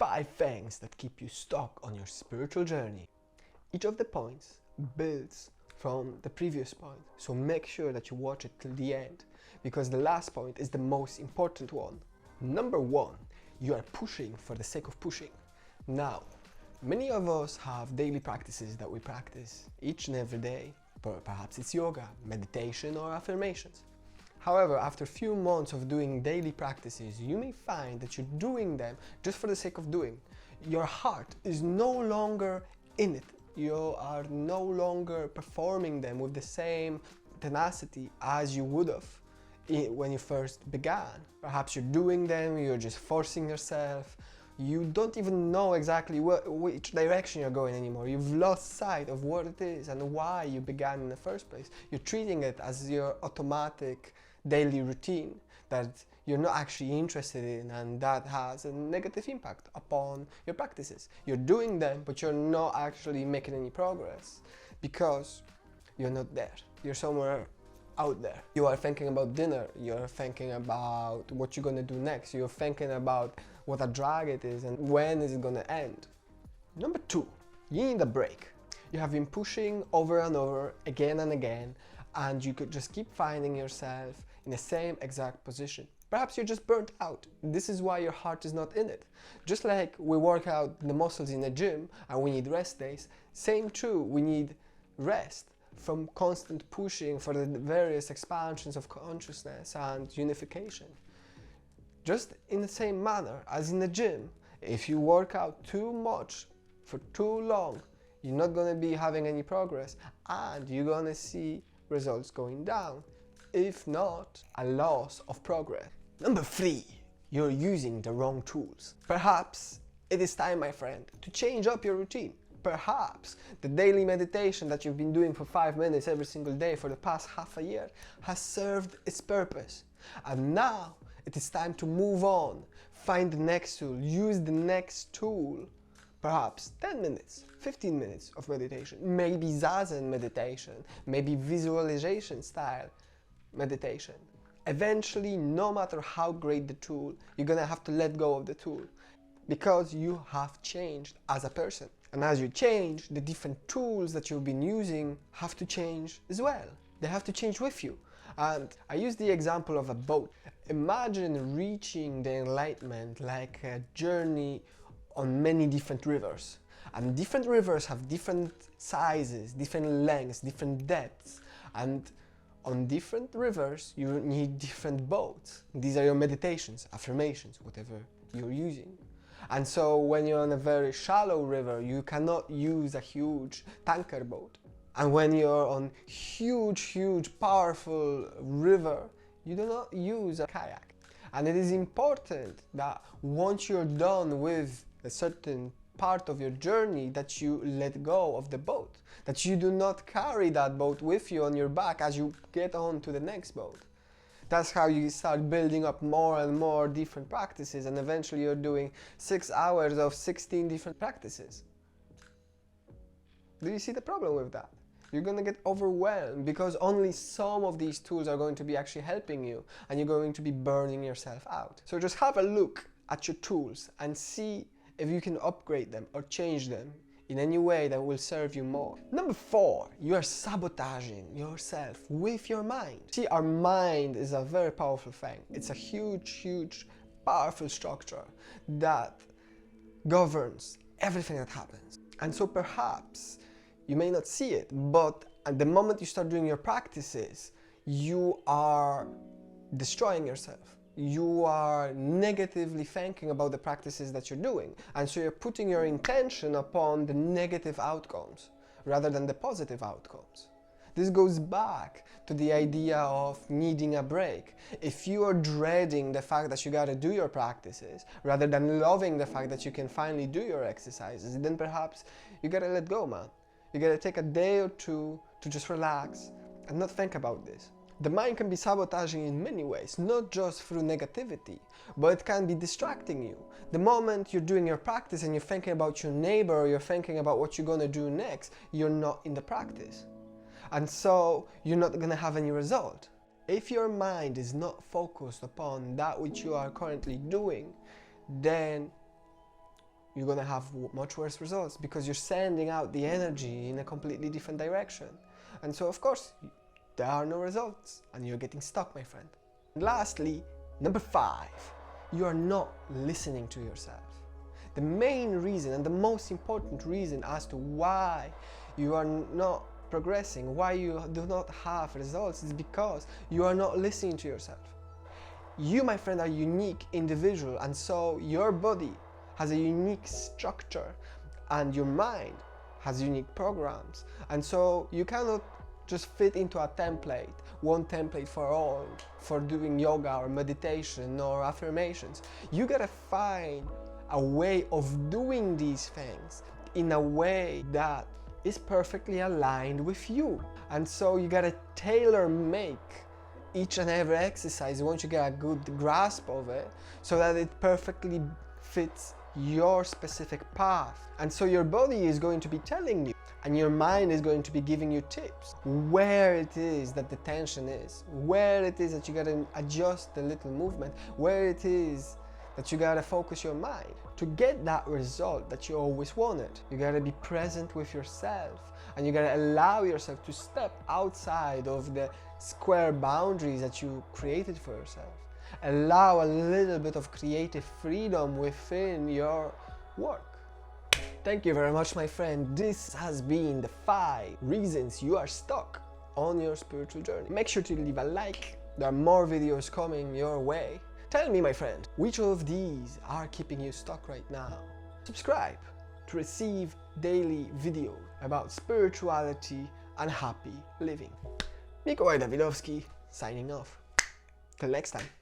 5 things that keep you stuck on your spiritual journey. Each of the points builds from the previous point, so make sure that you watch it till the end, because the last point is the most important one. Number 1, you are pushing for the sake of pushing. Now, many of us have daily practices that we practice each and every day. Perhaps it's yoga, meditation, or affirmations. However, after a few months of doing daily practices, you may find that you're doing them just for the sake of doing. Your heart is no longer in it. You are no longer performing them with the same tenacity as you would have when you first began. Perhaps you're doing them, you're just forcing yourself. You don't even know exactly which direction you're going anymore. You've lost sight of what it is and why you began in the first place. You're treating it as your automatic daily routine that you're not actually interested in, and that has a negative impact upon your practices. You're doing them, but you're not actually making any progress because you're not there. You're somewhere out there. You are thinking about dinner, you're thinking about what you're gonna do next, you're thinking about what a drag it is and when is it gonna end. Number 2, you need a break. You have been pushing over and over, again and again, and you could just keep finding yourself in the same exact position. Perhaps you're just burnt out. This is why your heart is not in it. Just like we work out the muscles in a gym and we need rest days, same true, we need rest from constant pushing for the various expansions of consciousness and unification. Just in the same manner as in the gym, if you work out too much for too long, you're not going to be having any progress and you're going to see results going down, if not a loss of progress. Number 3, you're using the wrong tools. Perhaps it is time, my friend, to change up your routine. Perhaps the daily meditation that you've been doing for 5 minutes every single day for the past half a year has served its purpose. And now it is time to move on, find the next tool, use the next tool. Perhaps 10 minutes, 15 minutes of meditation, maybe Zazen meditation, maybe visualization style meditation. Eventually, no matter how great the tool, you're gonna have to let go of the tool because you have changed as a person. And as you change, the different tools that you've been using have to change as well. They have to change with you. And I use the example of a boat. Imagine reaching the enlightenment like a journey on many different rivers. And different rivers have different sizes, different lengths, different depths. And on different rivers, you need different boats. These are your meditations, affirmations, whatever you're using. And so when you're on a very shallow river, you cannot use a huge tanker boat. And when you're on huge, powerful river, you do not use a kayak. And it is important that once you're done with a certain part of your journey, that you let go of the boat, that you do not carry that boat with you on your back as you get on to the next boat. That's how you start building up more and more different practices, and eventually you're doing 6 hours of 16 different practices. Do you see the problem with that? You're going to get overwhelmed because only some of these tools are going to be actually helping you, and you're going to be burning yourself out. So just have a look at your tools and see if you can upgrade them or change them in any way that will serve you more. Number 4, you are sabotaging yourself with your mind. See, our mind is a very powerful thing. It's a huge, powerful structure that governs everything that happens. And so perhaps you may not see it, but at the moment you start doing your practices, you are destroying yourself. You are negatively thinking about the practices that you're doing. And so you're putting your intention upon the negative outcomes rather than the positive outcomes. This goes back to the idea of needing a break. If you are dreading the fact that you gotta do your practices rather than loving the fact that you can finally do your exercises, then perhaps you gotta let go, man. You gotta take a day or two to just relax and not think about this. The mind can be sabotaging in many ways, not just through negativity, but it can be distracting you. The moment you're doing your practice and you're thinking about your neighbor or you're thinking about what you're going to do next, you're not in the practice. And so you're not going to have any result. If your mind is not focused upon that which you are currently doing, then you're gonna have much worse results because you're sending out the energy in a completely different direction. And so of course, there are no results and you're getting stuck, my friend. And lastly, number 5, you are not listening to yourself. The main reason and the most important reason as to why you are not progressing, why you do not have results, is because you are not listening to yourself. You, my friend, are a unique individual, and so your body has a unique structure and your mind has unique programs, and so you cannot just fit into a template, one template for all, for doing yoga or meditation or affirmations. You gotta find a way of doing these things in a way that is perfectly aligned with you. And so you gotta tailor make each and every exercise once you get a good grasp of it, so that it perfectly fits your specific path. And so your body is going to be telling you, and your mind is going to be giving you tips where it is that the tension is, where it is that you gotta adjust the little movement, where it is that you gotta focus your mind to get that result that you always wanted. You gotta be present with yourself, and you gotta allow yourself to step outside of the square boundaries that you created for yourself. Allow a little bit of creative freedom within your work. Thank you very much, my friend. This has been the 5 reasons you are stuck on your spiritual journey. Make sure to leave a like. There are more videos coming your way. Tell me, my friend, which of these are keeping you stuck right now? Subscribe to receive daily videos about spirituality and happy living. Mikołaj Dawidowski, signing off. Till next time.